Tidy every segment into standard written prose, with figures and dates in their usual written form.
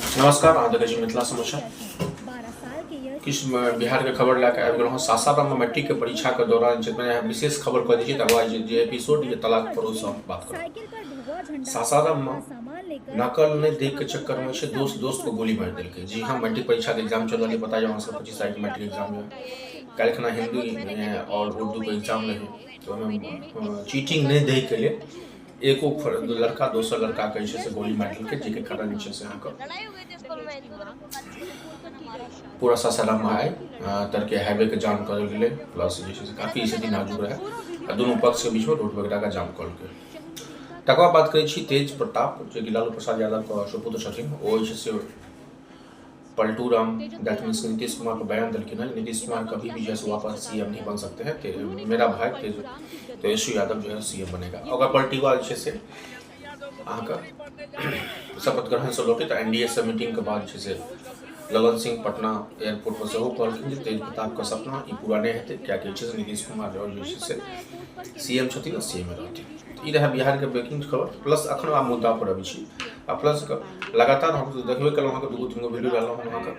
नमस्कार, अहाँ देखै छी मिथिला समाचार। किछु बिहार के खबर लए कऽ आबि गेलहुँ। सासाराम में मैट्रिक के परीक्षा के दौरान मैं विशेष खबर कह दीजिए, तकर बाद जे एपिसोड ये तलाक पर उससे हम बात करूँ। सासाराम में नकल नहीं देख के चक्कर में दोस्त दोस्त को गोली मार दिल। जी हाँ, मैट्रिक परीक्षा के एग्जाम चल रही है, पता है 25 तारीख मैट्रिक एग्जाम है। कल खना हिंदी और उर्दू के एग्जाम में है, तो चीटिंग नहीं दे के लिए एको लड़का दोसर लड़का के से गोली मार दिल, जिसके कारण से पूरा सासाराम में आए तरके हाईवे के जाम कर गए, प्लस काफी स्थिति नाजुक रहे। दोनों पक्ष के बीच में रोड वगैरह का जाम कर गए। तक बात करें तेज प्रताप, जो कि लालू प्रसाद यादव का सुपुत्र छथिन, वो पलटू राम दैट मीन्स नीतीश कुमार को बयान दिलखिन है। नीतीश कुमार कभी भी जैसे वापस सीएम नहीं बन सकते हैं, मेरा भाई तेजस्वी यादव जो है सीएम बनेगा। अगर पलटीवा से शपथ ग्रहण से लौटे तो एनडीए से मीटिंग के बाद ललन सिंह पटना एयरपोर्ट पर से कहलखिन तेज प्रताप का सपना ये पूरा नहीं हेतु, क्या नीतीश कुमार जो सीएम छथिन और सीएम रहते। रहा बिहार के ब्रेकिंग खबर। प्लस अखन आ मुद्दा पर अभी छी प्लस लगातार हम देखबे कल वहाँ दूगो तीन गो वीडियो डालू वहाँ का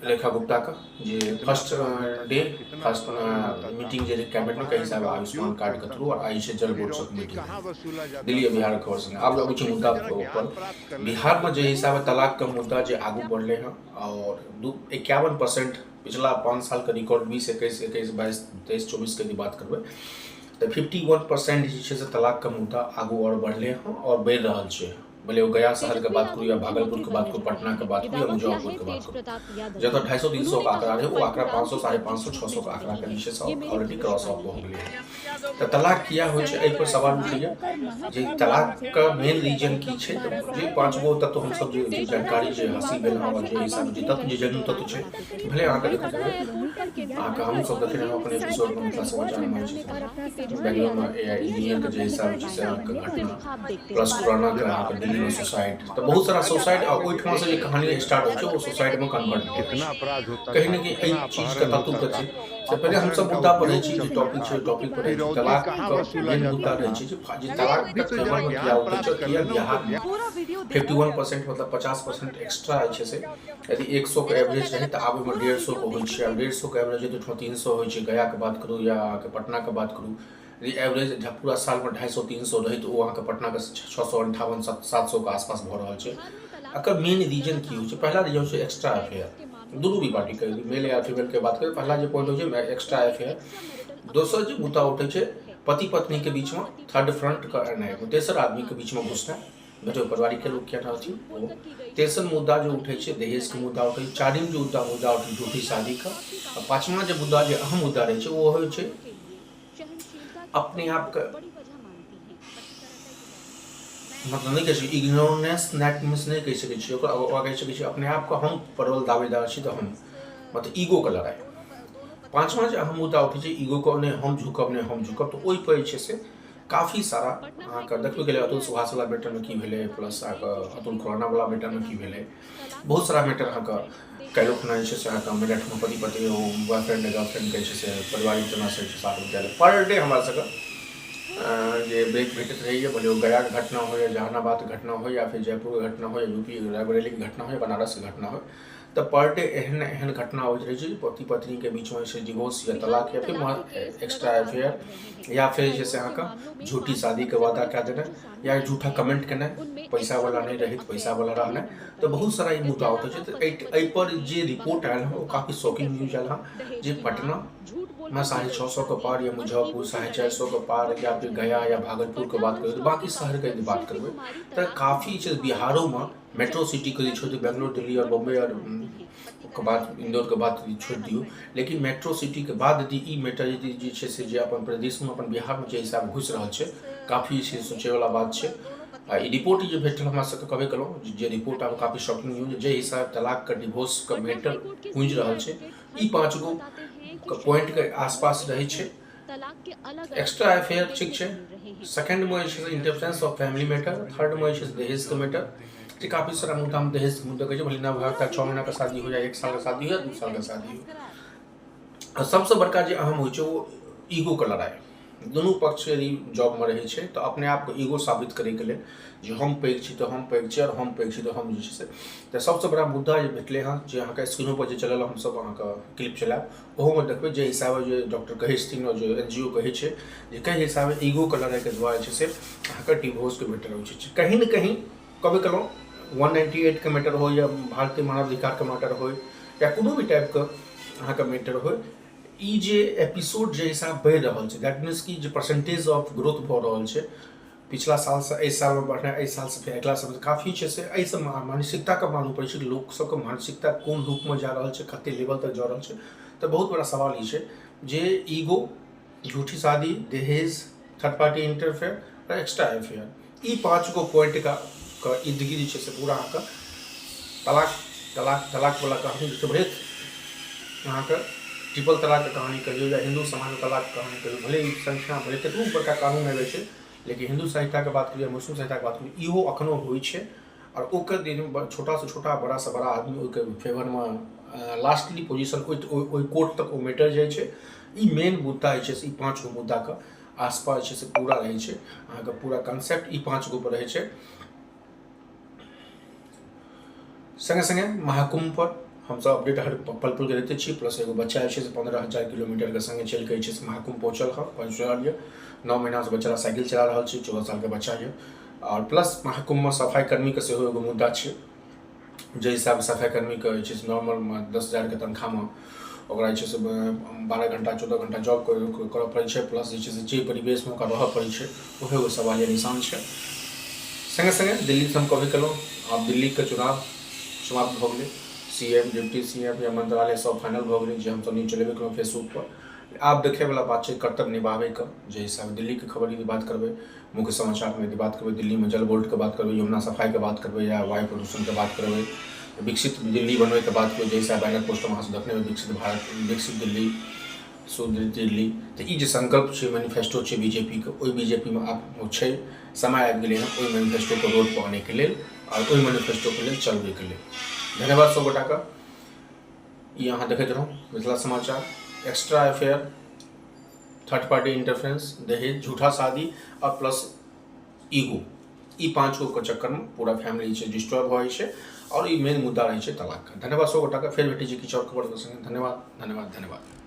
रेखा गुप्ता का जे फर्स्ट मीटिंग जे कैबिनेट में कहीं साहब आयुष्मान कार्ड के थ्रू और आई से जल बोर्ड से मीटिंग दिल्ली बिहार खबर से अब लगू छै मुद्दा पर बिहार में जो हिसाब तलाक का मुद्दा जो आगू बढ़ले हैं और 51% पिछला 5 साल का रिकॉर्ड 20, 21, 22, 23, 24 के बात करबे तो 51% तलाक का मुद्दा आगू और बढ़ले हैं और बढ़ रहा है। भले वो गया शहर के बात करूँ या भागलपुर के बात करूँ, पटना के बात करूँ या मुजफ्फरपुर के बात करूँ, जब 250-300 का आंकड़ा है वो आंकड़ा 500, 550, 600 का आंकड़ा के नीचे से ऑलरेडी क्रॉस ऑफ हो गया। तो तलाक किया हो पर सवाल उठिए जे तलाक का मेन रीजन की छे, जे 5 गो तत्व हम सब जे जानकारी जे हासिल भेल और जे हिसाब जे तत्व जे जन्म तत्व छे भले आंकड़ा देखिए आंकड़ा हम सब देखे रहे अपने एपिसोड में मिथिला समाचार में बेंगलोर में एआई इंजीनियर के जे हिसाब से घटना प्लस कोरोना के दिल्ली में सुसाइड, तो बहुत सारा सुसाइड और ओइ ठमा से कहानी स्टार्ट हो वो सुसाइड में कन्वर्ट कितना अपराध होता कहीं न कहीं चीज का तत्व कथी से पहले हम सब मुद्दा पर रही छी टॉपिक पर तलाक का मेन मुद्दा रही छी जे तलाक के फेवर में किया होता है किया बिहार में 51% मतलब 50% एक्स्ट्रा है से यदि 100 के एवरेज रहे तो आब में 150 को हो छै। 150 के एवरेज तो 300 हो छै। गया के बात करूँ या पटना के बात करूँ, यदि एवरेज पूरा साल में 250-300 रहे तो वहाँ के पटना के 658-700 के आसपास भ रहा है। अकर मेन रीजन की हो पहला रीजन है एक्स्ट्रा अफेयर। दोनों भी पार्टी के मेल या फीमेल के बात करें, पहला जो पॉइंट हो एक्स्ट्रा अफेयर। दोसर जो मुद्दा उठे पति पत्नी के बीच में थर्ड फ्रंट का तेसर आदमी के बीच में घुसना बेटो पारिवारिक लोग क्या थी वो। तेसर मुद्दा जो उठे दहेज के मुद्दा उठे। चारिम जो मुद्दा उठे झूठी शादी का। और पांचवा जो मुद्दा जो अहम मुद्दा रहे वो हो अपने आप का मतलब नहीं कह इग्नोरेंस नेट मिस नहीं कह सके अपने आप को हम प्रबल दावेदार छी तो हम मतलब ईगो का लड़ाई। पांचवा जो अहम मुद्दा उठे ईगो को ने हम झुकब तो ओइ पर से काफी सारा देखबे गेले अतुल सुभाष वाला मैटर में की भेले, प्लस अतुल खुराना वाला मैटर में की भेले, बहुत सारा मैटर कैलो खुना से मिनट में पति पति बॉयफ्रेंड गर्लफ्रेंड के पारिवारिक तना से साथ में पर डे हमारा सके ये ब्रेक भेटत रही है। भले वो गया की घटना हो या जहानाबाद की घटना हो या फिर जयपुर की घटना हो या यूपी रायबरेली की घटना हो या बनारस की घटना हो, तो पर डे एहन एहन घटना होती रही है पति पत्नी के बीच में से डिवोर्स या तलाक या फिर एक्स्ट्रा अफेयर या फिर जैसे का झूठी शादी के वादा क्या देना या झूठा कमेंट करना, पैसा वाला नहीं रही तो पैसा वाला रहना, तो बहुत सारा ये मुद्दा होता है। तो पर जे रिपोर्ट आयल है वो काफ़ी शॉकिंग न्यूज आयल है जे पटना में 650 के पार या मुजफ्फरपुर 450 के पार या फिर गया या भागलपुर के बात करें तो बाकी शहर के बात करबे तो काफ़ी बिहारों में मेट्रो सिटी के छोड़ बेंगलोर दिल्ली और बॉम्बे और के बाद इंदौर के बात छोड़ दियो, लेकिन मेट्रो सिटी के बाद यदि ई मैटर यदि जे अपन प्रदेश में अपन बिहार में हिसाब घुस रहा है काफ़ी सोचे वाला बात है। रिपोर्ट जो भेटल हमरा सबके कहबे कलहुँ जे रिपोर्ट आब काफ़ी शॉकिंग न्यूज जे हिसाब तलाक का डिवोर्स का मैटर गूंज रहा है ई 5 गो पॉइंट के आसपास रहे छे। एक्स्ट्रा अफेयर ठीक है। सेकंड में interference of family matter. Third में दहेज के मैटर। काफ़ी सारा मुद्दा हम दहेज के मुद्दा कहे भले ना भरता 6 महीना का शादी हो या 1 साल का शादी हो या 2 साल का शादी हो। और सबसे बड़का जो अहम हो वो ईगो का लड़ाई। दुनू पक्ष यदि जॉबमे रहै छै तऽ अपने आपके ईगो साबित करैके लेल जे हम पैघ छी तऽ हम पैघ छी, आओर हम पैघ छी तऽ हम जे छै से। तऽ सबसँ बड़ा मुद्दा जे भेटलै हँ, जे अहाँके स्क्रीनोपर जे चलल हमसब अहाँके क्लिप चलाएब ओहोमे देखबै जे हिसाबे जे डॉक्टर कहै छथिन और जे NGO कहै छै जे कई हिसाबे ईगोके लड़ाइके दुआरे जे छै से अहाँके डिवोर्सके मैटर होइ छै। कहीं ना कहीं कभी कलो 198 के मैटर हो या भारतीय मानवाधिकार के मैटर हो या कोनो भी टाइप के अहाँके मैटर हो, ई जे एपिसोड जे हिसाब बढ़ि रहल छै, दैट मीन्स कि जे परसेंटेज ऑफ ग्रोथ भऽ रहल छै पिछला सालसँ एहि सालमे बढ़नाइ, एहि सालसँ फेर अगिला साल काफ़ी छै से एहिसँ मानसिकताके मालूम पड़ै छै कि लोक सबके मानसिकता कोन रूपमे जा रहल छै, कते लेवल तक जा रहल छै। तऽ बहुत बड़ा सवाल ई छै जे ईगो, झूठी शादी, दहेज, थर्ड पार्टी इंटरफेयर और एक्स्ट्रा अफेयर, ई 5 गो पॉइंट का इर्द गिर्द छै से पूरा अहाँके तलाक तलाक तलाक वाला कहानी जे छै, भले अहाँके ट्रिपल तलाकके कहानी कहियो या हिंदू समाजमे तलाकके कहानी कहियो, भले ई संख्या भले कतबो बड़का कानून आबै छै, लेकिन हिंदू साहित्यके बात करिए, मुस्लिम साहित्यके बात करिए, इहो अखनो होइ छै। और ओकर दिन छोटासँ छोटा बड़ासँ बड़ा आदमी ओहिके फेवरमे लास्टली पोजिशन ओहि कोर्ट तक ओ मैटर जाइ छै। ई मेन मुद्दा जे छै से ई 5 गो मुद्दाके आसपास जे छै से पूरा रहै छै, अहाँके पूरा कॉन्सेप्ट ई 5 गो पर रहै छै। संगे संगे महाकुंभ पर हमसब अपडेट हर पल पल के देते छी, प्लस एगो बच्चा जे 15,000 किलोमीटर के संगे चल के महाकुंभ पहुँचल है, पंचुआल ये 9 महीना से बच्चा साइकिल चला रहा है, 14 साल के बच्चा है। और प्लस महाकुंभ में सफाई कर्मी के सेहो एगो मुद्दा है, जे हिसाब सफाई कर्मी के नॉर्मल 10,000 के तनख्वाह में ओकरा 12 घंटा 14 घंटा जॉब करऽ पड़ै छै, प्लस जे परिवेश में ओकरा रहऽ पड़ै छै ओहे एगो सवाल निशान है। संगे संगे दिल्ली से हम कभी कलहुँ, आब दिल्ली के चुनाव समाप्त भऽ गेलै, CM डिप्टी CM या मंत्रालय सब फाइनल भऽ गेलै, जे हमसब न्यूज चलेबे केलहुँ फेसबुक पर। आब देखैवला बात छै कर्तव्य निभाबैके, जे हिसाब दिल्लीके खबर यदि बात करबै, मुख्य समाचारमे यदि बात करबै, दिल्लीमे जल बोर्डके बात करबै, यमुना सफाइके बात करबै या वायु प्रदूषणके बात करबै, विकसित दिल्ली बनबैके बात करबै, जे हिसाब बैनर पोस्टर अहाँ देखने हेबै, विकसित भारत, विकसित दिल्ली, सुदृढ़ दिल्ली। तऽ ई जे संकल्प छै, मैनिफेस्टो छै बीजेपीके, ओहि बीजेपीमे आब छै समय आबि गेलै हँ ओहि मैनिफेस्टोके रोड पर आनैके लेल और ओहि मैनिफेस्टोके लेल चलबैके लेल। धन्यवाद सब गोटा का। ये अहाँ देखैत रहूँ मिथिला समाचार। Extra affair, third party interference, दहेज, झूठा शादी और प्लस ईगो, ई 5 गो के चक्कर में पूरा फैमिली छै डिस्ट्रॉय भऽ जाइ छै और ई मेन मुद्दा रहै छै तलाक का। धन्यवाद सब गोटा का। फेर भेटै छै किछु और खबर के संगे। धन्यवाद धन्यवाद धन्यवाद।